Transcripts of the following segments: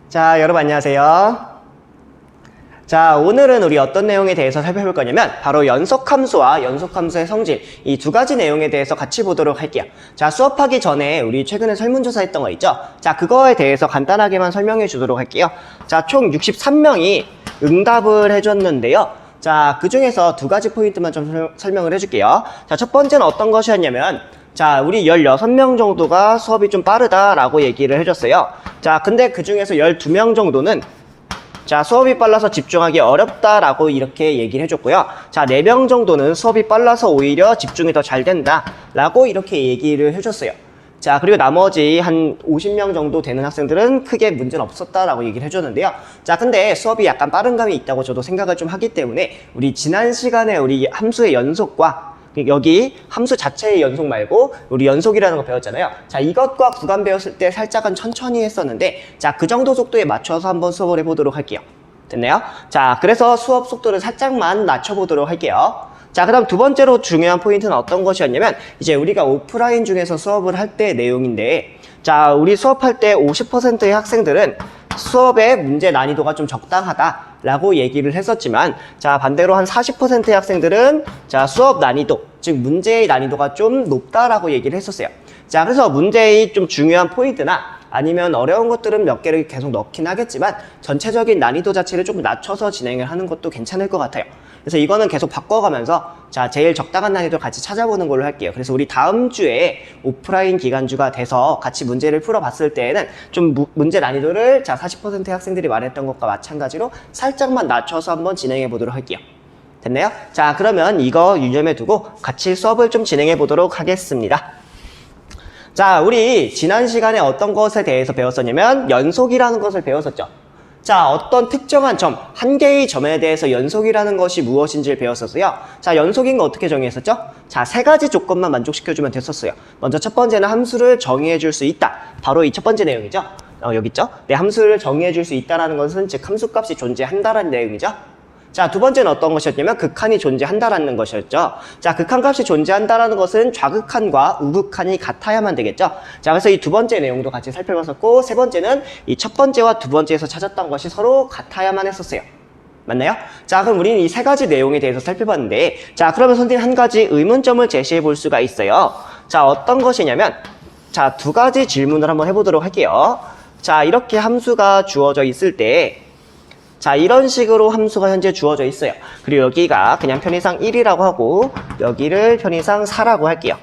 자, 여러분 안녕하세요. 자, 오늘은 우리 어떤 내용에 대해서 살펴볼 거냐면 바로 연속함수와 연속함수의 성질, 이 두 가지 내용에 대해서 같이 보도록 할게요. 자, 수업하기 전에 우리 최근에 설문조사 했던 거 있죠? 자, 그거에 대해서 간단하게만 설명해 주도록 할게요. 자, 총 63명이 응답을 해줬는데요. 자, 그 중에서 두 가지 포인트만 좀 설명을 해줄게요. 자, 첫 번째는 어떤 것이었냐면 자, 우리 16명 정도가 수업이 좀 빠르다라고 얘기를 해줬어요. 자, 근데 그 중에서 12명 정도는 자, 수업이 빨라서 집중하기 어렵다라고 이렇게 얘기를 해줬고요. 자, 4명 정도는 수업이 빨라서 오히려 집중이 더 잘 된다라고 이렇게 얘기를 해줬어요. 자, 그리고 나머지 한 50명 정도 되는 학생들은 크게 문제는 없었다라고 얘기를 해줬는데요. 자, 근데 수업이 약간 빠른 감이 있다고 저도 생각을 좀 하기 때문에 우리 지난 시간에 우리 함수의 연속과 여기 함수 자체의 연속 말고 우리 연속이라는 거 배웠잖아요. 자, 이것과 구간 배웠을 때 살짝은 천천히 했었는데 자, 그 정도 속도에 맞춰서 한번 수업을 해보도록 할게요. 됐나요? 자, 그래서 수업 속도를 살짝만 낮춰보도록 할게요. 자, 그 다음 두 번째로 중요한 포인트는 어떤 것이었냐면 이제 우리가 오프라인 중에서 수업을 할 때 내용인데 자, 우리 수업할 때 50%의 학생들은 수업의 문제 난이도가 좀 적당하다 라고 얘기를 했었지만 자, 반대로 한 40%의 학생들은 자, 수업 난이도 즉 문제의 난이도가 좀 높다라고 얘기를 했었어요. 자, 그래서 문제의 좀 중요한 포인트나 아니면 어려운 것들은 몇 개를 계속 넣긴 하겠지만 전체적인 난이도 자체를 조금 낮춰서 진행을 하는 것도 괜찮을 것 같아요. 그래서 이거는 계속 바꿔가면서 자, 제일 적당한 난이도를 같이 찾아보는 걸로 할게요. 그래서 우리 다음 주에 오프라인 기간주가 돼서 같이 문제를 풀어봤을 때에는 좀 문제 난이도를 자, 40%의 학생들이 말했던 것과 마찬가지로 살짝만 낮춰서 한번 진행해 보도록 할게요. 됐나요? 자, 그러면 이거 유념해 두고 같이 수업을 좀 진행해 보도록 하겠습니다. 자, 우리 지난 시간에 어떤 것에 대해서 배웠었냐면 연속이라는 것을 배웠었죠. 자, 어떤 특정한 점, 한 개의 점에 대해서 연속이라는 것이 무엇인지를 배웠었어요. 자, 연속인 거 어떻게 정의했었죠? 자, 세 가지 조건만 만족시켜주면 됐었어요. 먼저 첫 번째는 함수를 정의해줄 수 있다. 바로 이 첫 번째 내용이죠. 여기 있죠? 네, 함수를 정의해줄 수 있다는 것은 즉 함수값이 존재한다라는 내용이죠. 자, 두 번째는 어떤 것이었냐면 극한이 존재한다라는 것이었죠. 자, 극한값이 존재한다라는 것은 좌극한과 우극한이 같아야만 되겠죠. 자, 그래서 이 두 번째 내용도 같이 살펴봤었고 세 번째는 이 첫 번째와 두 번째에서 찾았던 것이 서로 같아야만 했었어요. 맞나요? 자, 그럼 우리는 이 세 가지 내용에 대해서 살펴봤는데 자, 그러면 선생님 한 가지 의문점을 제시해 볼 수가 있어요. 자, 어떤 것이냐면 자, 두 가지 질문을 한번 해보도록 할게요. 자, 이렇게 함수가 주어져 있을 때 자, 이런 식으로 함수가 현재 주어져 있어요. 그리고 여기가 그냥 편의상 1이라고 하고 여기를 편의상 4라고 할게요.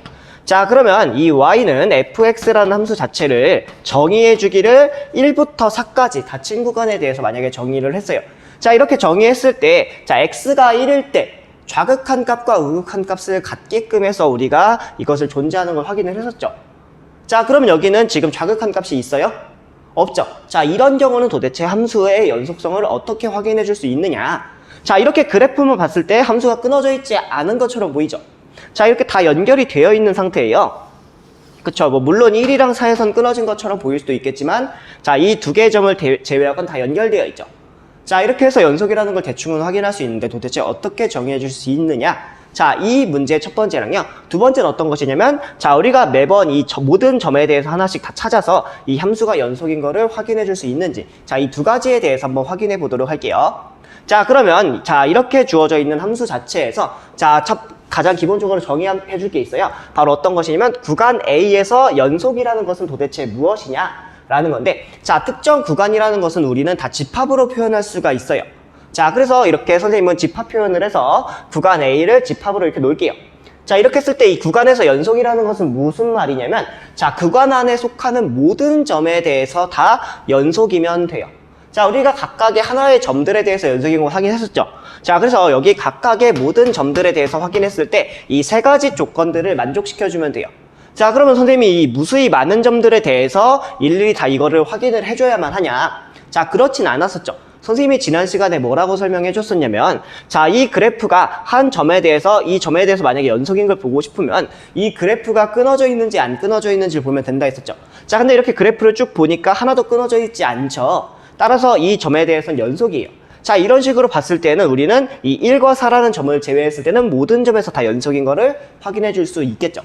자, 그러면 이 y는 fx라는 함수 자체를 정의해 주기를 1부터 4까지 닫힌 구간에 대해서 만약에 정의를 했어요. 자, 이렇게 정의했을 때 자, x가 1일 때 좌극한 값과 우극한 값을 같게끔 해서 우리가 이것을 존재하는 걸 확인을 했었죠. 자, 그러면 여기는 지금 좌극한 값이 있어요? 없죠. 자, 이런 경우는 도대체 함수의 연속성을 어떻게 확인해 줄 수 있느냐. 자, 이렇게 그래프만 봤을 때 함수가 끊어져 있지 않은 것처럼 보이죠. 자, 이렇게 다 연결이 되어 있는 상태예요. 그쵸. 뭐 물론 1이랑 4에선 끊어진 것처럼 보일 수도 있겠지만 자, 이 두 개의 점을 제외하고는 다 연결되어 있죠. 자, 이렇게 해서 연속이라는 걸 대충은 확인할 수 있는데 도대체 어떻게 정의해 줄 수 있느냐. 자, 이 문제의 첫 번째랑요. 두 번째는 어떤 것이냐면 자, 우리가 매번 이 모든 점에 대해서 하나씩 다 찾아서 이 함수가 연속인 거를 확인해 줄 수 있는지 자, 이 두 가지에 대해서 한번 확인해 보도록 할게요. 자, 그러면 자, 이렇게 주어져 있는 함수 자체에서 자, 가장 기본적으로 정의해 줄 게 있어요. 바로 어떤 것이냐면 구간 A에서 연속이라는 것은 도대체 무엇이냐 라는 건데 자, 특정 구간이라는 것은 우리는 다 집합으로 표현할 수가 있어요. 자, 그래서 이렇게 선생님은 집합 표현을 해서 구간 A를 집합으로 이렇게 놓을게요. 자, 이렇게 했을 때 이 구간에서 연속이라는 것은 무슨 말이냐면 자, 구간 안에 속하는 모든 점에 대해서 다 연속이면 돼요. 자, 우리가 각각의 하나의 점들에 대해서 연속인 걸 확인했었죠. 자, 그래서 여기 각각의 모든 점들에 대해서 확인했을 때 이 세 가지 조건들을 만족시켜주면 돼요. 자, 그러면 선생님이 이 무수히 많은 점들에 대해서 일일이 다 이거를 확인을 해줘야만 하냐. 자, 그렇진 않았었죠. 선생님이 지난 시간에 뭐라고 설명해 줬었냐면 자, 이 그래프가 한 점에 대해서 이 점에 대해서 만약에 연속인 걸 보고 싶으면 이 그래프가 끊어져 있는지 안 끊어져 있는지를 보면 된다 했었죠. 자, 근데 이렇게 그래프를 쭉 보니까 하나도 끊어져 있지 않죠. 따라서 이 점에 대해서는 연속이에요. 자, 이런 식으로 봤을 때는 우리는 이 1과 4라는 점을 제외했을 때는 모든 점에서 다 연속인 거를 확인해 줄 수 있겠죠.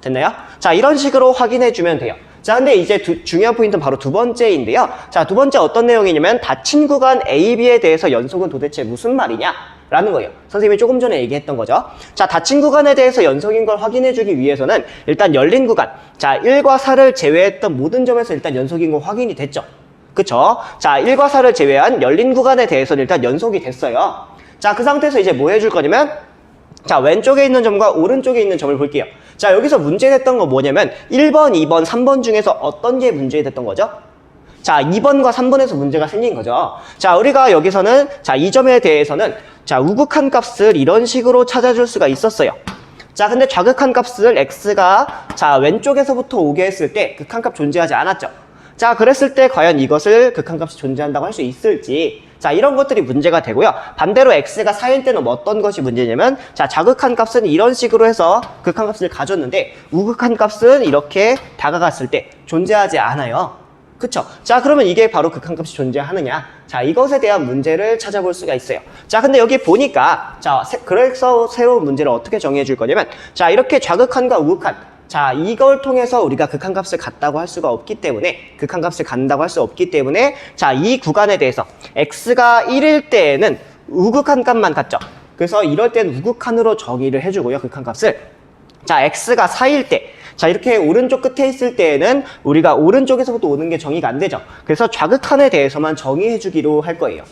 됐나요? 자, 이런 식으로 확인해 주면 돼요. 자, 근데 이제 중요한 포인트는 바로 두 번째인데요. 자, 두 번째 어떤 내용이냐면 닫힌 구간 A, B에 대해서 연속은 도대체 무슨 말이냐? 라는 거예요. 선생님이 조금 전에 얘기했던 거죠. 자, 닫힌 구간에 대해서 연속인 걸 확인해주기 위해서는 일단 열린 구간, 자, 1과 4를 제외했던 모든 점에서 일단 연속인 거 확인이 됐죠. 그쵸? 자, 1과 4를 제외한 열린 구간에 대해서는 일단 연속이 됐어요. 자, 그 상태에서 이제 뭐 해줄 거냐면, 자, 왼쪽에 있는 점과 오른쪽에 있는 점을 볼게요. 자, 여기서 문제됐던 거 뭐냐면 1번, 2번, 3번 중에서 어떤 게 문제됐던 거죠? 자, 2번과 3번에서 문제가 생긴 거죠. 자, 우리가 여기서는 자, 이 점에 대해서는 자, 우극한 값을 이런 식으로 찾아줄 수가 있었어요. 자, 근데 좌극한 값을 x가 자, 왼쪽에서부터 오게 했을 때 극한값 존재하지 않았죠. 자, 그랬을 때 과연 이것을 극한값이 존재한다고 할 수 있을지, 자, 이런 것들이 문제가 되고요. 반대로 x가 4일 때는 어떤 것이 문제냐면, 자, 좌극한 값은 이런 식으로 해서 극한값을 가졌는데 우극한 값은 이렇게 다가갔을 때 존재하지 않아요. 그쵸? 자, 그러면 이게 바로 극한값이 존재하느냐? 자, 이것에 대한 문제를 찾아볼 수가 있어요. 자, 근데 여기 보니까, 자, 그래서 새로운 문제를 어떻게 정의해 줄 거냐면, 자, 이렇게 좌극한과 우극한, 자, 이걸 통해서 우리가 극한값을 갖다고 할 수가 없기 때문에, 극한값을 갖는다고 할 수 없기 때문에, 자, 이 구간에 대해서 x가 1일 때에는 우극한 값만 갖죠. 그래서 이럴 때는 우극한으로 정의를 해주고요, 극한값을. 자, x가 4일 때, 자, 이렇게 오른쪽 끝에 있을 때에는 우리가 오른쪽에서부터 오는 게 정의가 안 되죠. 그래서 좌극한에 대해서만 정의해 주기로 할 거예요.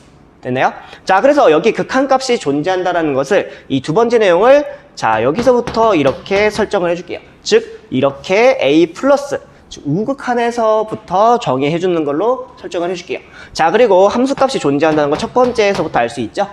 됐나요? 자, 그래서 여기 극한값이 존재한다는 것을 이 두 번째 내용을 자, 여기서부터 이렇게 설정을 해줄게요. 즉, 이렇게 a 플러스 우극한에서부터 정의해 주는 걸로 설정을 해줄게요. 자, 그리고 함수값이 존재한다는 거 첫 번째에서부터 알 수 있죠.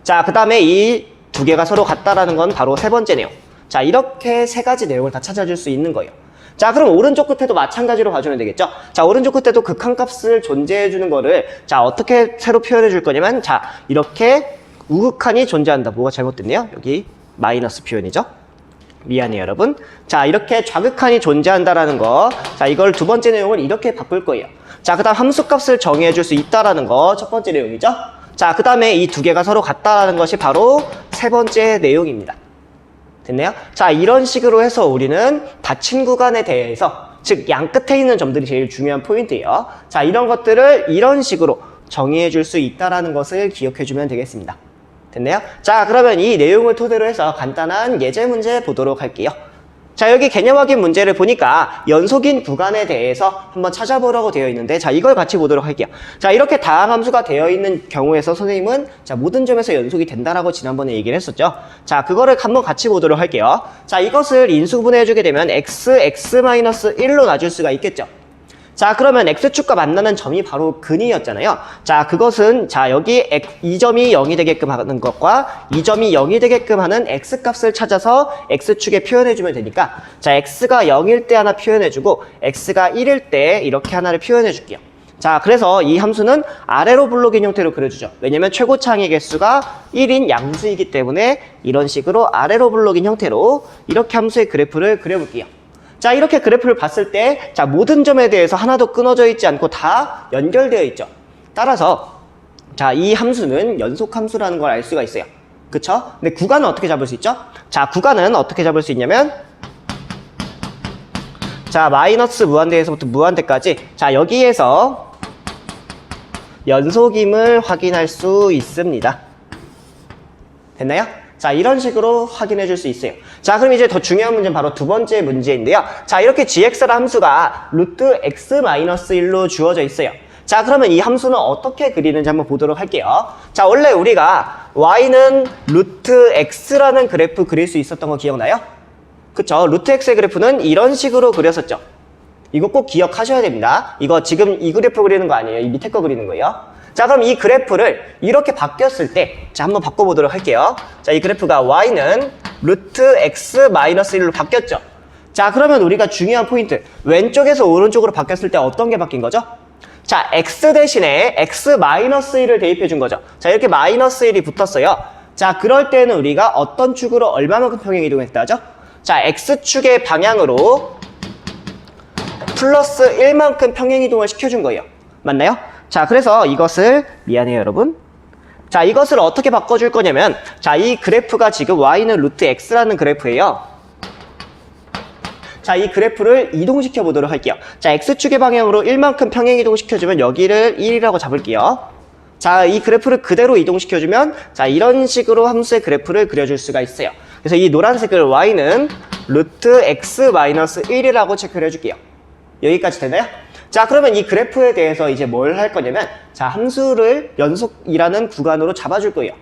자, 그 다음에 이 두 개가 서로 같다라는 건 바로 세 번째 내용. 자, 이렇게 세 가지 내용을 다 찾아줄 수 있는 거예요. 자, 그럼 오른쪽 끝에도 마찬가지로 봐주면 되겠죠? 자, 오른쪽 끝에도 극한값을 존재해주는 거를 자, 어떻게 새로 표현해줄 거냐면 자, 이렇게 우극한이 존재한다. 뭐가 잘못됐네요? 여기 마이너스 표현이죠? 미안해요, 여러분. 자, 이렇게 좌극한이 존재한다라는 거. 자, 이걸 두 번째 내용을 이렇게 바꿀 거예요. 자, 그 다음 함수값을 정의해줄 수 있다라는 거 첫 번째 내용이죠? 자, 그 다음에 이 두 개가 서로 같다라는 것이 바로 세 번째 내용입니다. 됐나요? 자, 이런 식으로 해서 우리는 닫힌 구간에 대해서, 즉 양 끝에 있는 점들이 제일 중요한 포인트예요. 자, 이런 것들을 이런 식으로 정의해 줄 수 있다는 것을 기억해 주면 되겠습니다. 됐나요? 자, 그러면 이 내용을 토대로 해서 간단한 예제 문제 보도록 할게요. 자, 여기 개념 확인 문제를 보니까 연속인 구간에 대해서 한번 찾아보라고 되어 있는데, 자, 이걸 같이 보도록 할게요. 자, 이렇게 다항함수가 되어 있는 경우에서 선생님은 자, 모든 점에서 연속이 된다라고 지난번에 얘기를 했었죠. 자, 그거를 한번 같이 보도록 할게요. 자, 이것을 인수분해해주게 되면 x-1로 놔줄 수가 있겠죠. 자, 그러면 x축과 만나는 점이 바로 근이었잖아요. 자, 그것은 자, 여기 이 점이 0이 되게끔 하는 것과 이 점이 0이 되게끔 하는 x값을 찾아서 x축에 표현해주면 되니까 자, x가 0일 때 하나 표현해주고 x가 1일 때 이렇게 하나를 표현해줄게요. 자, 그래서 이 함수는 아래로 블록인 형태로 그려주죠. 왜냐면 최고차항의 개수가 1인 양수이기 때문에 이런 식으로 아래로 블록인 형태로 이렇게 함수의 그래프를 그려볼게요. 자, 이렇게 그래프를 봤을 때, 자, 모든 점에 대해서 하나도 끊어져 있지 않고 다 연결되어 있죠. 따라서, 자, 이 함수는 연속함수라는 걸 알 수가 있어요. 그쵸? 근데 구간은 어떻게 잡을 수 있죠? 자, 구간은 어떻게 잡을 수 있냐면, 자, 마이너스 무한대에서부터 무한대까지, 자, 여기에서 연속임을 확인할 수 있습니다. 됐나요? 자, 이런 식으로 확인해 줄 수 있어요. 자, 그럼 이제 더 중요한 문제는 바로 두 번째 문제인데요. 자, 이렇게 gx라는 함수가 루트 x-1로 주어져 있어요. 자, 그러면 이 함수는 어떻게 그리는지 한번 보도록 할게요. 자, 원래 우리가 y는 루트 x라는 그래프 그릴 수 있었던 거 기억나요? 그쵸? 루트 x의 그래프는 이런 식으로 그렸었죠. 이거 꼭 기억하셔야 됩니다. 이거 지금 이 그래프 그리는 거 아니에요. 이 밑에 거 그리는 거예요. 자, 그럼 이 그래프를 이렇게 바뀌었을 때, 자, 한번 바꿔보도록 할게요. 자, 이 그래프가 y는 루트 x-1로 바뀌었죠. 자, 그러면 우리가 중요한 포인트, 왼쪽에서 오른쪽으로 바뀌었을 때 어떤 게 바뀐 거죠? 자, x 대신에 x-1을 대입해 준 거죠. 자, 이렇게 마이너스 1이 붙었어요. 자, 그럴 때는 우리가 어떤 축으로 얼마만큼 평행 이동했다죠? 자, x축의 방향으로 플러스 1만큼 평행 이동을 시켜준 거예요. 맞나요? 자, 그래서 이것을, 미안해요, 여러분. 자, 이것을 어떻게 바꿔줄 거냐면, 자, 이 그래프가 지금 y는 루트 x라는 그래프예요. 자, 이 그래프를 이동시켜 보도록 할게요. 자, X축의 방향으로 1만큼 평행 이동시켜주면 여기를 1이라고 잡을게요. 자, 이 그래프를 그대로 이동시켜주면 자, 이런 식으로 함수의 그래프를 그려줄 수가 있어요. 그래서 이 노란색을 y는 루트 x-1이라고 체크를 해줄게요. 여기까지 되나요? 자, 그러면 이 그래프에 대해서 이제 뭘 할 거냐면 자, 함수를 연속이라는 구간으로 잡아줄 거예요.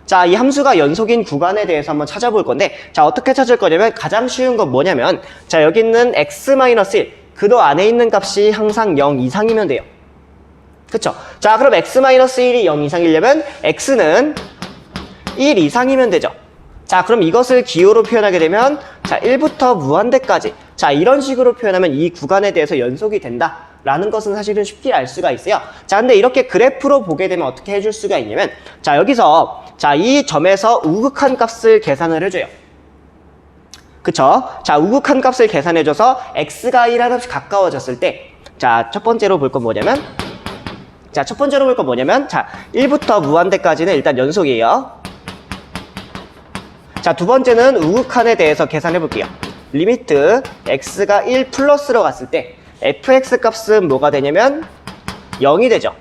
자, 이 함수가 연속인 구간에 대해서 한번 찾아볼 건데 자, 어떻게 찾을 거냐면 가장 쉬운 건 뭐냐면 자, 여기 있는 x-1 그도 안에 있는 값이 항상 0 이상이면 돼요. 그쵸? 자, 그럼 x-1이 0 이상이려면 x는 1 이상이면 되죠. 자, 그럼 이것을 기호로 표현하게 되면 자, 1부터 무한대까지 자, 이런 식으로 표현하면 이 구간에 대해서 연속이 된다 라는 것은 사실은 쉽게 알 수가 있어요. 자, 근데 이렇게 그래프로 보게 되면 어떻게 해줄 수가 있냐면 자, 여기서 자, 이 점에서 우극한 값을 계산을 해줘요. 그쵸? 자, 우극한 값을 계산해줘서 x가 1하나씩 가까워졌을 때 자, 첫 번째로 볼 건 뭐냐면 자, 첫 번째로 볼 건 뭐냐면 자, 1부터 무한대까지는 일단 연속이에요. 자, 두 번째는 우극한에 대해서 계산해 볼게요. 리미트 x가 1 플러스로 갔을 때 fx 값은 뭐가 되냐면 0이 되죠.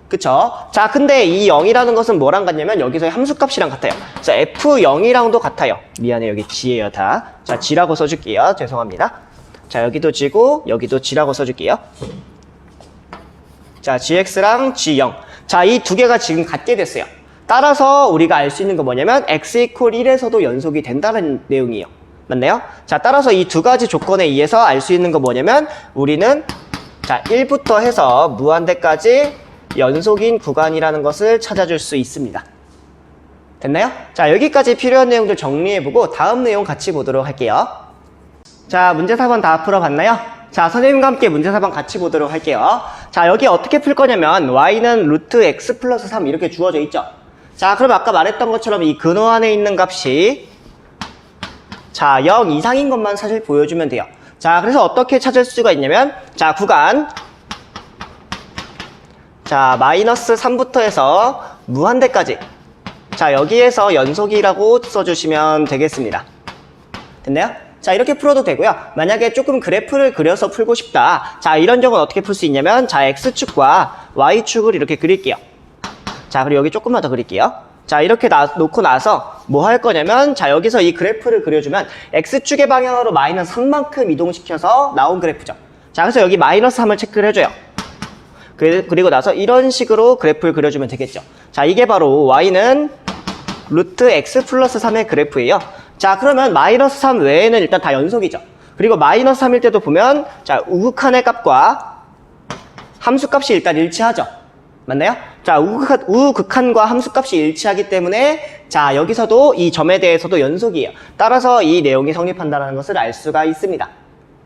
그쵸? 자, 근데 이 0이라는 것은 뭐랑 같냐면 여기서의 함수값이랑 같아요. 그래서 f0이랑도 같아요. 미안해, 여기 g예요, 다. 자, g라고 써줄게요. 죄송합니다. 자, 여기도 g고 여기도 g라고 써줄게요. 자, gx랑 g0. 자, 이 두 개가 지금 같게 됐어요. 따라서 우리가 알 수 있는 건 뭐냐면 x 이퀄 1에서도 연속이 된다는 내용이에요. 맞나요? 자, 따라서 이 두 가지 조건에 의해서 알 수 있는 건 뭐냐면 우리는 자, 1부터 해서 무한대까지 연속인 구간이라는 것을 찾아줄 수 있습니다. 됐나요? 자, 여기까지 필요한 내용들 정리해보고 다음 내용 같이 보도록 할게요. 자, 문제 4번 다 풀어봤나요? 자, 선생님과 함께 문제 4번 같이 보도록 할게요. 자, 여기 어떻게 풀 거냐면 y는 루트 x 플러스 3 이렇게 주어져 있죠. 자, 그럼 아까 말했던 것처럼 이 근호 안에 있는 값이 자, 0 이상인 것만 사실 보여주면 돼요. 자, 그래서 어떻게 찾을 수가 있냐면 자, 구간 자, 마이너스 3부터 해서 무한대까지 자, 여기에서 연속이라고 써주시면 되겠습니다. 됐나요? 자, 이렇게 풀어도 되고요. 만약에 조금 그래프를 그려서 풀고 싶다. 자, 이런 경우는 어떻게 풀 수 있냐면 자, x축과 y축을 이렇게 그릴게요. 자, 그리고 여기 조금만 더 그릴게요. 자, 이렇게 놓고 나서 뭐 할 거냐면 자, 여기서 이 그래프를 그려주면 x축의 방향으로 마이너스 3만큼 이동시켜서 나온 그래프죠. 자, 그래서 여기 마이너스 3을 체크를 해줘요. 그리고 나서 이런 식으로 그래프를 그려주면 되겠죠. 자, 이게 바로 y는 루트 x 플러스 3의 그래프예요. 자, 그러면 마이너스 3 외에는 일단 다 연속이죠. 그리고 마이너스 3일 때도 보면 자, 우극한의 값과 함수값이 일단 일치하죠. 맞나요? 자, 우극한과 함수값이 일치하기 때문에 자, 여기서도 이 점에 대해서도 연속이에요. 따라서 이 내용이 성립한다는 것을 알 수가 있습니다.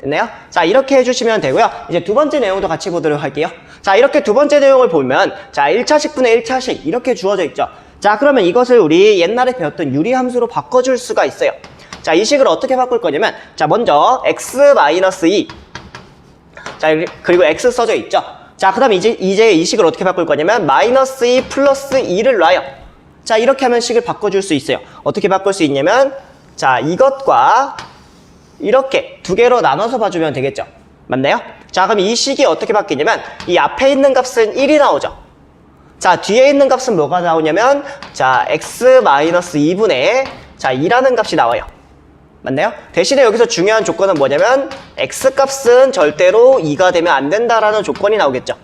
됐나요? 자, 이렇게 해주시면 되고요. 이제 두 번째 내용도 같이 보도록 할게요. 자, 이렇게 두 번째 내용을 보면 자, 1차식분의 1차식 이렇게 주어져 있죠. 자, 그러면 이것을 우리 옛날에 배웠던 유리함수로 바꿔줄 수가 있어요. 자, 이 식을 어떻게 바꿀 거냐면 자, 먼저 x-2 자, 그리고 x 써져 있죠. 자, 그 다음 이제 이 식을 어떻게 바꿀 거냐면 마이너스 2 플러스 2를 놔요. 자, 이렇게 하면 식을 바꿔줄 수 있어요. 어떻게 바꿀 수 있냐면 자, 이것과 이렇게 두 개로 나눠서 봐주면 되겠죠. 맞나요? 자, 그럼 이 식이 어떻게 바뀌냐면 이 앞에 있는 값은 1이 나오죠. 자, 뒤에 있는 값은 뭐가 나오냐면 자, x-2분의 자, 2라는 값이 나와요. 맞나요? 대신에 여기서 중요한 조건은 뭐냐면 x값은 절대로 2가 되면 안 된다라는 조건이 나오겠죠.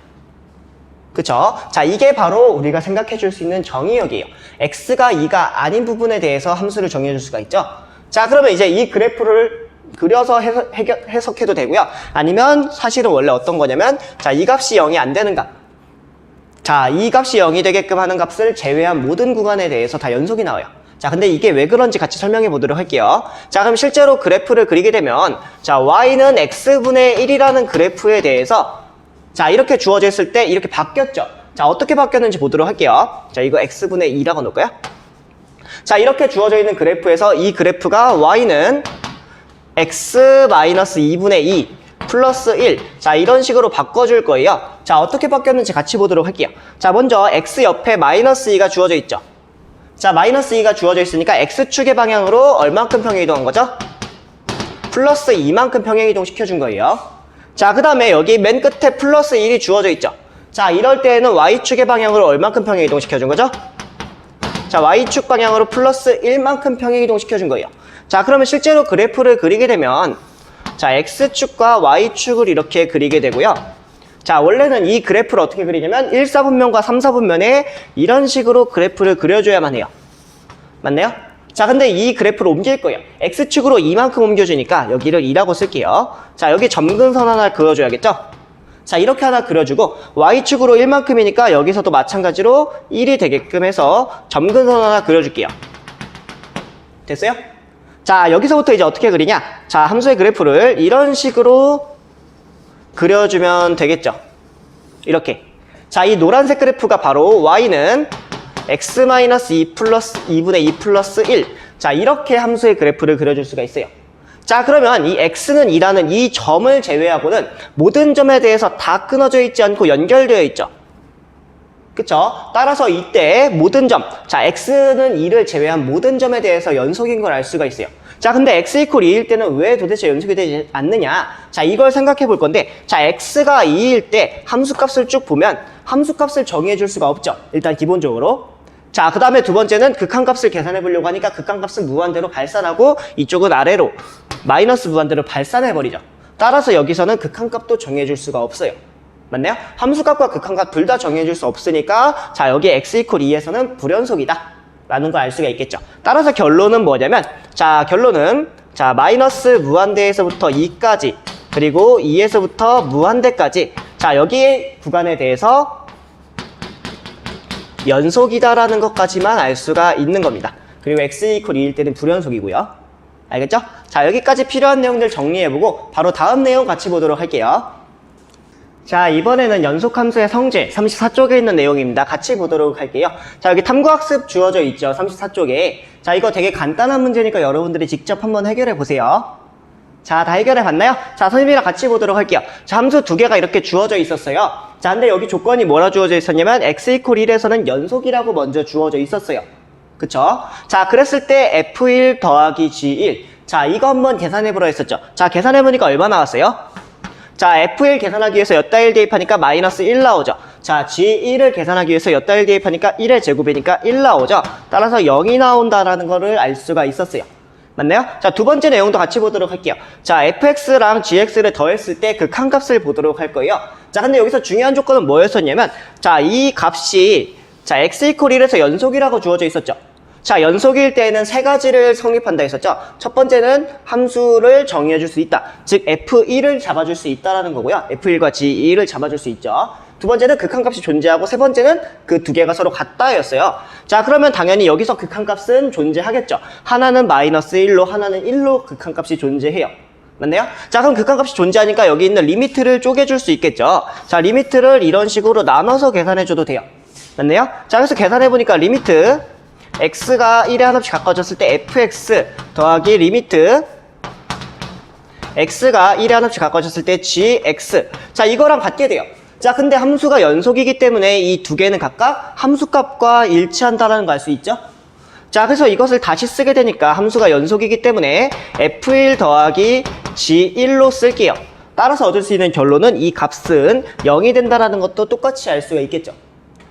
그쵸? 자, 이게 바로 우리가 생각해 줄 수 있는 정의역이에요. x가 2가 아닌 부분에 대해서 함수를 정의해 줄 수가 있죠. 자, 그러면 이제 이 그래프를 그려서 해석해도 되고요. 아니면 사실은 원래 어떤 거냐면 자, 이 값이 0이 안 되는 값. 자, 이 값이 0이 되게끔 하는 값을 제외한 모든 구간에 대해서 다 연속이 나와요. 자, 근데 이게 왜 그런지 같이 설명해 보도록 할게요. 자, 그럼 실제로 그래프를 그리게 되면 자, y는 x분의 1이라는 그래프에 대해서 자, 이렇게 주어져 있을 때 이렇게 바뀌었죠. 자, 어떻게 바뀌었는지 보도록 할게요. 자, 이거 x분의 2라고 놓을까요? 자, 이렇게 주어져 있는 그래프에서 이 그래프가 y는 x-2분의 2 플러스 1 자, 이런 식으로 바꿔줄 거예요. 자, 어떻게 바뀌었는지 같이 보도록 할게요. 자, 먼저 x 옆에 마이너스 2가 주어져 있죠. 자, 마이너스 2가 주어져 있으니까 x축의 방향으로 얼만큼 평행 이동한 거죠? 플러스 2만큼 평행이동 시켜준 거예요. 자, 그 다음에 여기 맨 끝에 플러스 1이 주어져 있죠. 자, 이럴 때에는 Y축의 방향으로 얼만큼 평행이동 시켜준 거죠? 자, Y축 방향으로 플러스 1만큼 평행이동 시켜준 거예요. 자, 그러면 실제로 그래프를 그리게 되면 자, X축과 Y축을 이렇게 그리게 되고요. 자, 원래는 이 그래프를 어떻게 그리냐면 1, 4분면과 3, 4분면에 이런 식으로 그래프를 그려줘야만 해요. 맞나요? 자, 근데 이 그래프를 옮길 거예요. X축으로 이만큼 옮겨주니까 여기를 2라고 쓸게요. 자, 여기 점근선 하나 그어줘야겠죠? 자, 이렇게 하나 그려주고 Y축으로 1만큼이니까 여기서도 마찬가지로 1이 되게끔 해서 점근선 하나 그려줄게요. 됐어요? 자, 여기서부터 이제 어떻게 그리냐? 자, 함수의 그래프를 이런 식으로 그려주면 되겠죠? 이렇게. 자, 이 노란색 그래프가 바로 Y는 x-2 플러스 2분의 2 플러스 1. 자, 이렇게 함수의 그래프를 그려줄 수가 있어요. 자, 그러면 이 x는 2라는 이 점을 제외하고는 모든 점에 대해서 다 끊어져 있지 않고 연결되어 있죠. 그쵸? 따라서 이때 모든 점, 자, x는 2를 제외한 모든 점에 대해서 연속인 걸 알 수가 있어요. 자, 근데 x 이퀄 2일 때는 왜 도대체 연속이 되지 않느냐? 자, 이걸 생각해 볼 건데, 자, x가 2일 때 함수값을 쭉 보면 함수값을 정의해 줄 수가 없죠. 일단 기본적으로. 자, 그 다음에 두 번째는 극한값을 계산해 보려고 하니까 극한값은 무한대로 발산하고 이쪽은 아래로 마이너스 무한대로 발산해 버리죠. 따라서 여기서는 극한값도 정의해 줄 수가 없어요. 맞나요? 함수값과 극한값 둘 다 정의해 줄 수 없으니까 자, 여기 x 이퀄 2에서는 불연속이다 라는 걸 알 수가 있겠죠. 따라서 결론은 뭐냐면 자, 결론은 자, 마이너스 무한대에서부터 2까지 그리고 2에서부터 무한대까지 자, 여기 구간에 대해서 연속이다라는 것까지만 알 수가 있는 겁니다. 그리고 x 이퀄 2일 때는 불연속이고요. 알겠죠? 자, 여기까지 필요한 내용들 정리해보고 바로 다음 내용 같이 보도록 할게요. 자, 이번에는 연속함수의 성질 34쪽에 있는 내용입니다. 같이 보도록 할게요. 자, 여기 탐구학습 주어져 있죠. 34쪽에. 자, 이거 되게 간단한 문제니까 여러분들이 직접 한번 해결해 보세요. 자, 다 해결해 봤나요? 자, 선생님이랑 같이 보도록 할게요. 자, 함수 두 개가 이렇게 주어져 있었어요. 자, 근데 여기 조건이 뭐라 주어져 있었냐면 x 이퀄 1에서는 연속이라고 먼저 주어져 있었어요. 그쵸? 자, 그랬을 때 f1 더하기 g1. 자, 이거 한번 계산해보라 했었죠. 자, 계산해보니까 얼마 나왔어요? 자, f1 계산하기 위해서 엿다 1 대입하니까 마이너스 1 나오죠. 자, g1을 계산하기 위해서 엿다 1 대입하니까 1의 제곱이니까 1 나오죠. 따라서 0이 나온다라는 거를 알 수가 있었어요. 맞나요? 자, 두 번째 내용도 같이 보도록 할게요. 자, fx랑 gx를 더했을 때 극한값을 보도록 할 거예요. 자, 근데 여기서 중요한 조건은 뭐였었냐면 자, 이 값이 자, x 이퀄 1에서 연속이라고 주어져 있었죠. 자, 연속일 때에는 세 가지를 성립한다 했었죠. 첫 번째는 함수를 정의해 줄 수 있다. 즉 f1을 잡아줄 수 있다라는 거고요. f1과 g2를 잡아줄 수 있죠. 두 번째는 극한값이 존재하고 세 번째는 그 두 개가 서로 같다였어요. 자, 그러면 당연히 여기서 극한값은 존재하겠죠. 하나는 마이너스 1로 하나는 1로 극한값이 존재해요. 맞나요? 자, 그럼 극한값이 존재하니까 여기 있는 리미트를 쪼개줄 수 있겠죠. 자, 리미트를 이런 식으로 나눠서 계산해줘도 돼요. 맞나요? 자, 그래서 계산해보니까 리미트 x가 1에 한없이 가까워졌을 때 fx 더하기 리미트 x가 1에 한없이 가까워졌을 때 gx. 자, 이거랑 같게 돼요. 자, 근데 함수가 연속이기 때문에 이 두 개는 각각 함수값과 일치한다는 걸 알 수 있죠? 자, 그래서 이것을 다시 쓰게 되니까 함수가 연속이기 때문에 f1 더하기 g1로 쓸게요. 따라서 얻을 수 있는 결론은 이 값은 0이 된다는 것도 똑같이 알 수가 있겠죠.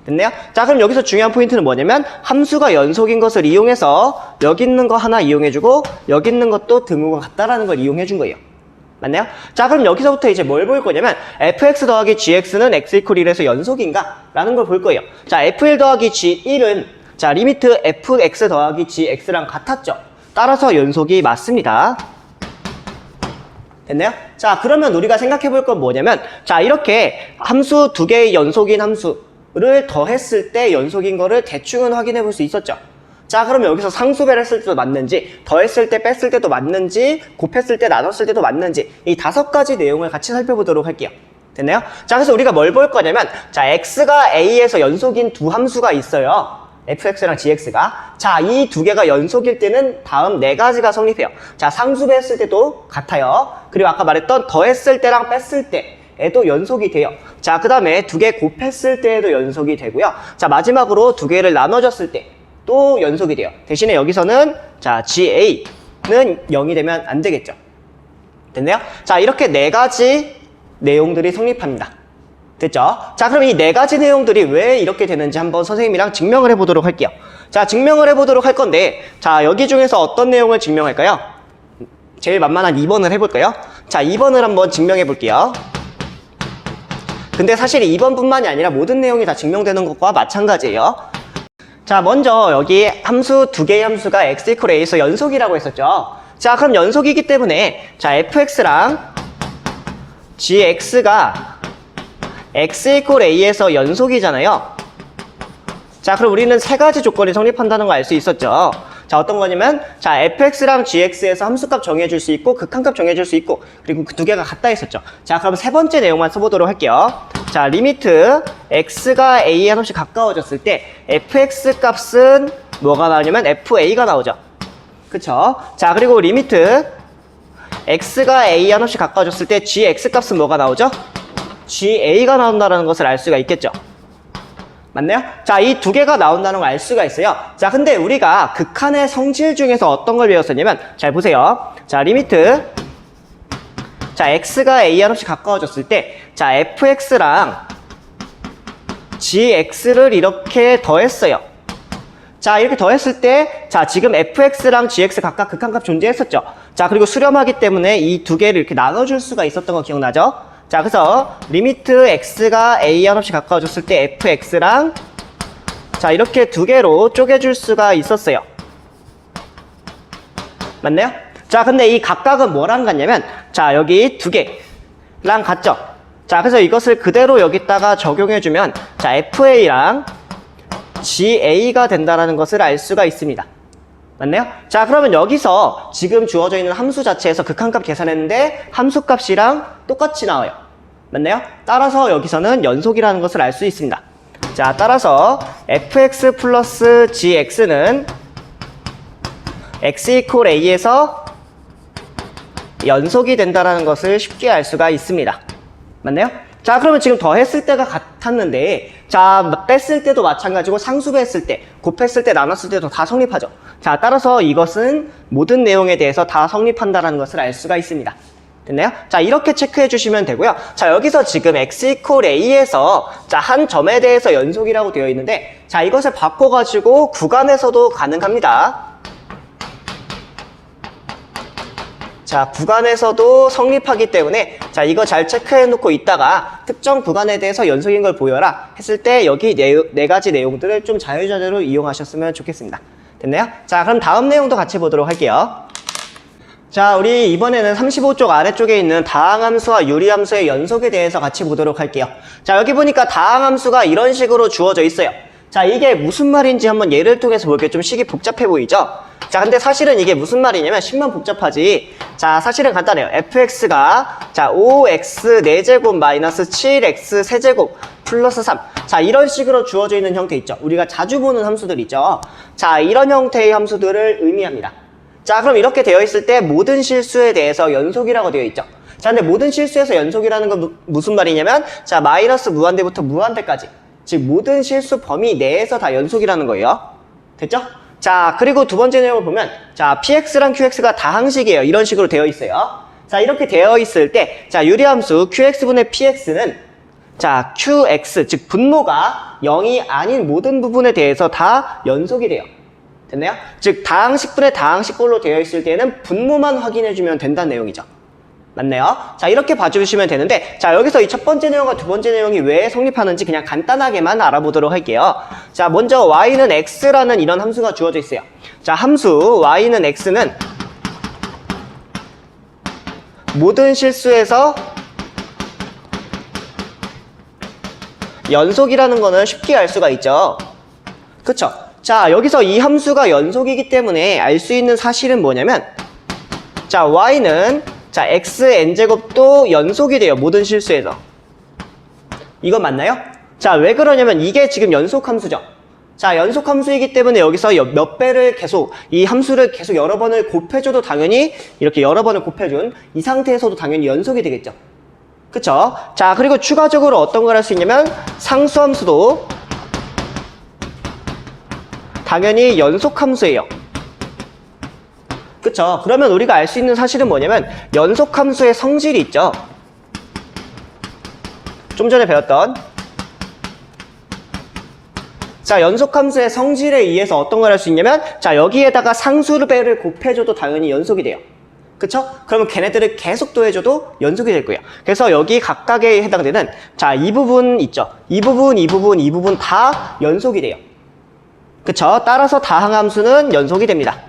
됐나요? 자, 그럼 여기서 중요한 포인트는 뭐냐면 함수가 연속인 것을 이용해서 여기 있는 거 하나 이용해주고 여기 있는 것도 등호가 같다라는 걸 이용해준 거예요. 맞나요? 자, 그럼 여기서부터 이제 뭘 볼 거냐면 fx 더하기 gx는 x 이퀄 1에서 연속인가? 라는 걸 볼 거예요. 자, f1 더하기 g1은 자, 리미트 fx 더하기 gx랑 같았죠. 따라서 연속이 맞습니다. 됐나요? 자, 그러면 우리가 생각해 볼 건 뭐냐면 자, 이렇게 함수 두 개의 연속인 함수를 더했을 때 연속인 거를 대충은 확인해 볼 수 있었죠. 자, 그럼 여기서 상수배를 했을 때도 맞는지, 더했을 때 뺐을 때도 맞는지, 곱했을 때 나눴을 때도 맞는지 이 5가지 내용을 같이 살펴보도록 할게요. 됐나요? 자, 그래서 우리가 뭘 볼 거냐면 자, x가 a에서 연속인 두 함수가 있어요. fx랑 gx가. 자, 이 두 개가 연속일 때는 다음 4가지가 성립해요. 자, 상수배 했을 때도 같아요. 그리고 아까 말했던 더했을 때랑 뺐을 때 에도 연속이 돼요. 자, 그 다음에 두 개 곱했을 때에도 연속이 되고요. 자, 마지막으로 두 개를 나눠줬을 때 또 연속이 돼요. 대신에 여기서는 자, GA는 0이 되면 안 되겠죠. 됐나요? 자, 이렇게 네 가지 내용들이 성립합니다. 됐죠? 자, 그럼 이 네 가지 내용들이 왜 이렇게 되는지 한번 선생님이랑 증명을 해보도록 할게요. 자, 증명을 해보도록 할 건데, 자, 여기 중에서 어떤 내용을 증명할까요? 제일 만만한 2번을 해볼까요? 자, 2번을 한번 증명해 볼게요. 근데 사실 2번뿐만이 아니라 모든 내용이 다 증명되는 것과 마찬가지예요. 자, 먼저 여기 함수 두 개의 함수가 x equal a에서 연속이라고 했었죠. 자, 그럼 연속이기 때문에 자, fx랑 gx가 x equal a에서 연속이잖아요. 자, 그럼 우리는 세 가지 조건이 성립한다는 거 알 수 있었죠. 자, 어떤 거냐면 자, fx랑 gx에서 함수값 정해줄 수 있고 극한값 정해줄 수 있고 그리고 그 두 개가 같다 했었죠. 자, 그럼 세 번째 내용만 써보도록 할게요. 자, 리미트 x가 a에 한없이 가까워졌을 때 fx 값은 뭐가 나오냐면 fa가 나오죠. 그쵸? 자, 그리고 리미트 x가 a에 한없이 가까워졌을 때 gx 값은 뭐가 나오죠? ga가 나온다는 것을 알 수가 있겠죠. 맞나요? 자, 이 두 개가 나온다는 걸 알 수가 있어요. 자, 근데 우리가 극한의 성질 중에서 어떤 걸 배웠었냐면 잘 보세요. 자, 리미트 자, x가 a 한없이 가까워졌을 때 자, fx랑 gx를 이렇게 더했어요. 자, 이렇게 더했을 때 자, 지금 fx랑 gx 각각 극한값 존재했었죠. 자, 그리고 수렴하기 때문에 이 두 개를 이렇게 나눠줄 수가 있었던 거 기억나죠? 자, 그래서 리미트 x가 a 한없이 가까워졌을 때 fx랑 자, 이렇게 두 개로 쪼개줄 수가 있었어요. 맞나요? 자, 근데 이 각각은 뭐랑 같냐면 자, 여기 두 개랑 같죠? 자, 그래서 이것을 그대로 여기다가 적용해주면 자, fa랑 ga가 된다는 것을 알 수가 있습니다. 맞나요? 자, 그러면 여기서 지금 주어져 있는 함수 자체에서 극한값 계산했는데 함수값이랑 똑같이 나와요. 맞나요? 따라서 여기서는 연속이라는 것을 알 수 있습니다. 자, 따라서 fx 플러스 gx는 x equal a에서 연속이 된다는 것을 쉽게 알 수가 있습니다. 맞나요? 자, 그러면 지금 더했을 때가 같았는데 자, 뺐을 때도 마찬가지고 상수배했을 때, 곱했을 때, 나눴을 때도 다 성립하죠. 자, 따라서 이것은 모든 내용에 대해서 다 성립한다는 것을 알 수가 있습니다. 됐나요? 자, 이렇게 체크해 주시면 되고요. 자, 여기서 지금 x equal a에서 자, 한 점에 대해서 연속이라고 되어 있는데 자, 이것을 바꿔가지고 구간에서도 가능합니다. 자, 구간에서도 성립하기 때문에 자, 이거 잘 체크해 놓고 있다가 특정 구간에 대해서 연속인 걸 보여라 했을 때 여기 네 가지 내용들을 좀 자유자재로 이용하셨으면 좋겠습니다. 됐나요? 자, 그럼 다음 내용도 같이 보도록 할게요. 자, 우리 이번에는 35쪽 아래쪽에 있는 다항함수와 유리함수의 연속에 대해서 같이 보도록 할게요. 자, 여기 보니까 다항함수가 이런 식으로 주어져 있어요. 자, 이게 무슨 말인지 한번 예를 통해서 볼게요. 좀 식이 복잡해 보이죠? 자, 근데 사실은 이게 무슨 말이냐면 식만 복잡하지. 자, 사실은 간단해요. fx가 자, 5x 4제곱 마이너스 7x 세제곱 플러스 3. 자, 이런 식으로 주어져 있는 형태 있죠. 우리가 자주 보는 함수들 있죠. 자, 이런 형태의 함수들을 의미합니다. 자, 그럼 이렇게 되어 있을 때 모든 실수에 대해서 연속이라고 되어 있죠. 자, 근데 모든 실수에서 연속이라는 건 무슨 말이냐면 자, 마이너스 무한대부터 무한대까지 즉 모든 실수 범위 내에서 다 연속이라는 거예요. 됐죠? 자, 그리고 두 번째 내용을 보면 자, px랑 qx가 다항식이에요. 이런 식으로 되어 있어요. 자, 이렇게 되어 있을 때 자, 유리함수 qx분의 px는 자, qx 즉 분모가 0이 아닌 모든 부분에 대해서 다 연속이 돼요. 됐나요? 즉 다항식분의 다항식꼴로 되어 있을 때는 분모만 확인해주면 된다는 내용이죠. 맞네요. 자, 이렇게 봐주시면 되는데 자, 여기서 이 첫 번째 내용과 두 번째 내용이 왜 성립하는지 그냥 간단하게만 알아보도록 할게요. 자, 먼저 y는 x라는 이런 함수가 주어져 있어요. 자, 함수 y는 x는 모든 실수에서 연속이라는 거는 쉽게 알 수가 있죠. 그쵸? 자, 여기서 이 함수가 연속이기 때문에 알 수 있는 사실은 뭐냐면 자, y는 자, xn제곱도 연속이 돼요. 모든 실수에서. 이건 맞나요? 자, 왜 그러냐면 이게 지금 연속함수죠. 자, 연속함수이기 때문에 여기서 몇 배를 계속 이 함수를 계속 여러 번을 곱해줘도 당연히 이렇게 여러 번을 곱해준 이 상태에서도 당연히 연속이 되겠죠. 그쵸? 자, 그리고 추가적으로 어떤 걸 할 수 있냐면 상수함수도 당연히 연속함수예요. 그쵸? 그러면 우리가 알 수 있는 사실은 뭐냐면 연속함수의 성질이 있죠. 좀 전에 배웠던 자, 연속함수의 성질에 의해서 어떤 걸 할 수 있냐면 자, 여기에다가 상수배를 곱해줘도 당연히 연속이 돼요. 그쵸? 그러면 걔네들을 계속 더해줘도 연속이 될 거예요. 그래서 여기 각각에 해당되는 자, 이 부분 있죠? 이 부분 다 연속이 돼요. 그쵸? 따라서 다항함수는 연속이 됩니다.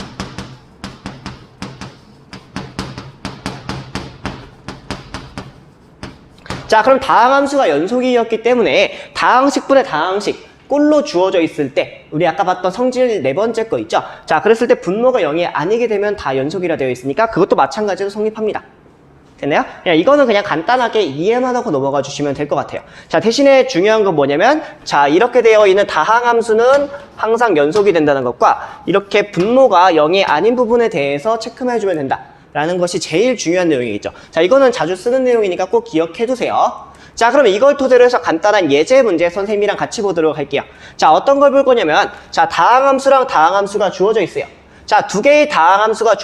자, 그럼 다항함수가 연속이었기 때문에 다항식분의 다항식 꼴로 주어져 있을 때 우리 아까 봤던 성질 네 번째 거 있죠? 자, 그랬을 때 분모가 0이 아니게 되면 다 연속이라 되어 있으니까 그것도 마찬가지로 성립합니다. 됐나요? 이거는 그냥 간단하게 이해만 하고 넘어가 주시면 될 것 같아요. 자, 대신에 중요한 건 뭐냐면 자, 이렇게 되어 있는 다항함수는 항상 연속이 된다는 것과 이렇게 분모가 0이 아닌 부분에 대해서 체크만 해주면 된다 라는 것이 제일 중요한 내용이겠죠. 자, 이거는 자주 쓰는 내용이니까 꼭 기억해 두세요. 자, 그럼 이걸 토대로 해서 간단한 예제 문제 선생님이랑 같이 보도록 할게요. 자, 어떤 걸 볼 거냐면 자, 다항함수랑 다항함수가 주어져 있어요. 자, 두 개의 다항함수가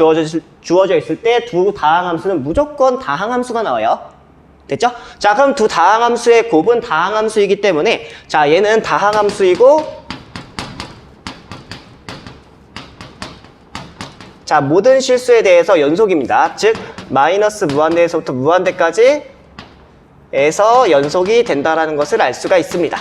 주어져 있을 때 두 다항함수는 무조건 다항함수가 나와요. 됐죠? 자, 그럼 두 다항함수의 곱은 다항함수이기 때문에 자, 얘는 다항함수이고 자, 모든 실수에 대해서 연속입니다. 즉 마이너스 무한대에서부터 무한대까지 에서 연속이 된다라는 것을 알 수가 있습니다.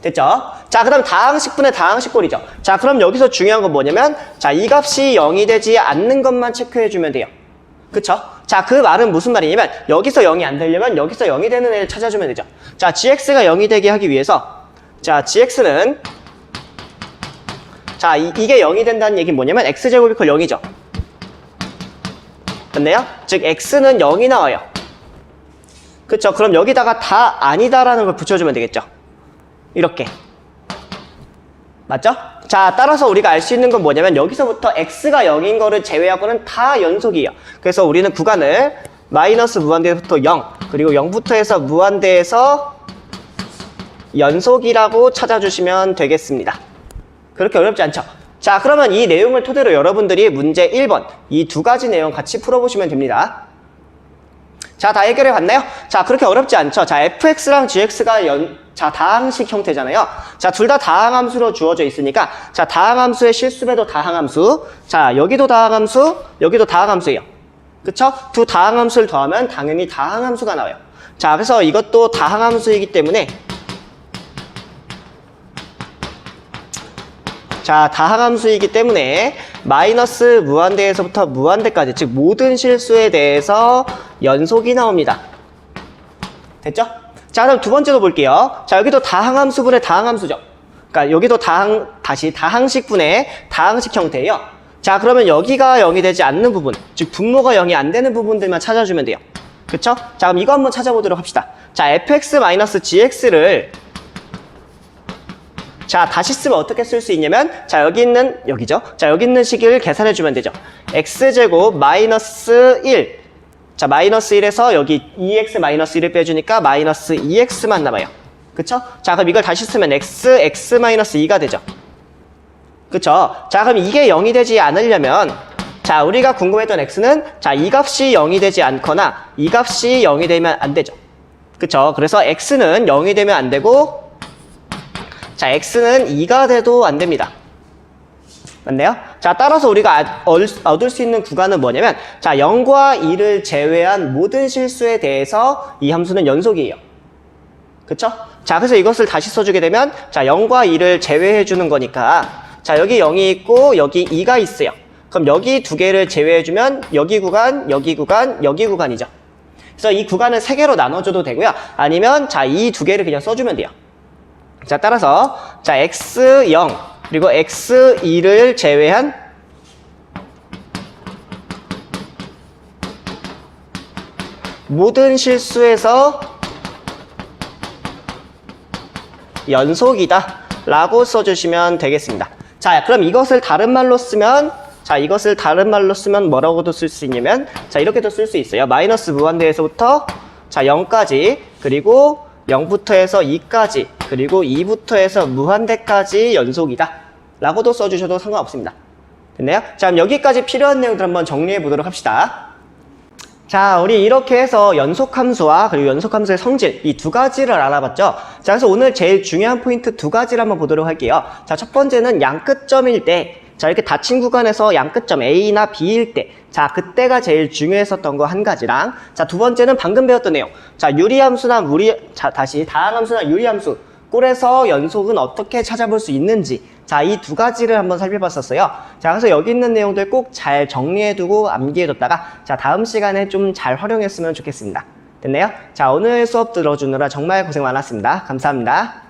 됐죠? 자, 그 다음 다항식분의 다항식꼴이죠. 자, 그럼 여기서 중요한 건 뭐냐면 자, 이 값이 0이 되지 않는 것만 체크해주면 돼요. 그쵸? 자, 그 말은 무슨 말이냐면 여기서 0이 안 되려면 여기서 0이 되는 애를 찾아주면 되죠. 자, gx가 0이 되게 하기 위해서 자, gx는 자, 이게 0이 된다는 얘기는 뭐냐면 x제곱이 콜 0이죠. 맞네요? 즉 x는 0이 나와요. 그쵸? 그럼 여기다가 다 아니다라는 걸 붙여주면 되겠죠. 이렇게. 맞죠? 자, 따라서 우리가 알 수 있는 건 뭐냐면 여기서부터 x가 0인 거를 제외하고는 다 연속이에요. 그래서 우리는 구간을 마이너스 무한대에서부터 0 그리고 0부터 해서 무한대에서 연속이라고 찾아주시면 되겠습니다. 그렇게 어렵지 않죠? 자, 그러면 이 내용을 토대로 여러분들이 문제 1번 이 두 가지 내용 같이 풀어보시면 됩니다. 자, 다 해결해 봤나요? 자, 그렇게 어렵지 않죠? 자, fx랑 gx가 자, 다항식 형태잖아요. 자, 둘 다 다항함수로 주어져 있으니까 자, 다항함수의 실수배도 다항함수. 자, 여기도 다항함수, 여기도 다항함수예요. 그쵸? 두 다항함수를 더하면 당연히 다항함수가 나와요. 자, 그래서 이것도 다항함수이기 때문에 자, 다항함수이기 때문에 마이너스 무한대에서부터 무한대까지 즉 모든 실수에 대해서 연속이 나옵니다. 됐죠? 자, 그럼 두 번째도 볼게요. 자, 여기도 다항함수분의 다항함수죠. 그러니까 여기도 다시 다항식분의 다항식 형태예요. 자, 그러면 여기가 0이 되지 않는 부분, 즉 분모가 0이 안 되는 부분들만 찾아주면 돼요. 그쵸? 자, 그럼 이거 한번 찾아보도록 합시다. 자, fx-gx를 자, 다시 쓰면 어떻게 쓸 수 있냐면 자, 여기죠? 자, 여기 있는 식을 계산해 주면 되죠. x제곱 마이너스 1 자, 마이너스 1에서 여기 2x-1을 빼주니까 마이너스 2x만 남아요. 그쵸? 자, 그럼 이걸 다시 쓰면 x-2가 되죠. 그쵸? 자, 그럼 이게 0이 되지 않으려면 자, 우리가 궁금했던 x는 자, 이 값이 0이 되지 않거나 이 값이 0이 되면 안 되죠. 그쵸? 그래서 x는 0이 되면 안 되고 자, x는 2가 돼도 안 됩니다. 맞네요? 자, 따라서 우리가 얻을 수 있는 구간은 뭐냐면 자, 0과 2를 제외한 모든 실수에 대해서 이 함수는 연속이에요. 그쵸? 자, 그래서 이것을 다시 써주게 되면 자, 0과 2를 제외해 주는 거니까 자, 여기 0이 있고 여기 2가 있어요. 그럼 여기 두 개를 제외해주면 여기 구간, 여기 구간, 여기 구간이죠. 그래서 이 구간을 세 개로 나눠줘도 되고요. 아니면 자, 이 두 개를 그냥 써주면 돼요. 자, 따라서 자, x0 그리고 x2를 제외한 모든 실수에서 연속이다 라고 써주시면 되겠습니다. 자, 그럼 이것을 다른 말로 쓰면 자, 이것을 다른 말로 쓰면 뭐라고도 쓸 수 있냐면 자, 이렇게도 쓸 수 있어요. 마이너스 무한대에서부터 자, 0까지 그리고 0부터 해서 2까지 그리고 2부터 해서 무한대까지 연속이다 라고도 써주셔도 상관없습니다. 됐나요? 자, 그럼 여기까지 필요한 내용들 한번 정리해 보도록 합시다. 자, 우리 이렇게 해서 연속함수와 그리고 연속함수의 성질 이 두 가지를 알아봤죠? 자, 그래서 오늘 제일 중요한 포인트 두 가지를 한번 보도록 할게요. 자, 첫 번째는 양끝점일 때, 자, 이렇게 닫힌 구간에서 양끝점 A나 B일 때, 자, 그때가 제일 중요했었던 거 한 가지랑, 자, 두 번째는 방금 배웠던 내용. 자, 유리함수나 다시 다항함수나 유리함수 꼴에서 연속은 어떻게 찾아볼 수 있는지, 자, 이 두 가지를 한번 살펴봤었어요. 자, 그래서 여기 있는 내용들 꼭 잘 정리해두고 암기해뒀다가, 자, 다음 시간에 좀 잘 활용했으면 좋겠습니다. 됐나요? 자, 오늘 수업 들어주느라 정말 고생 많았습니다. 감사합니다.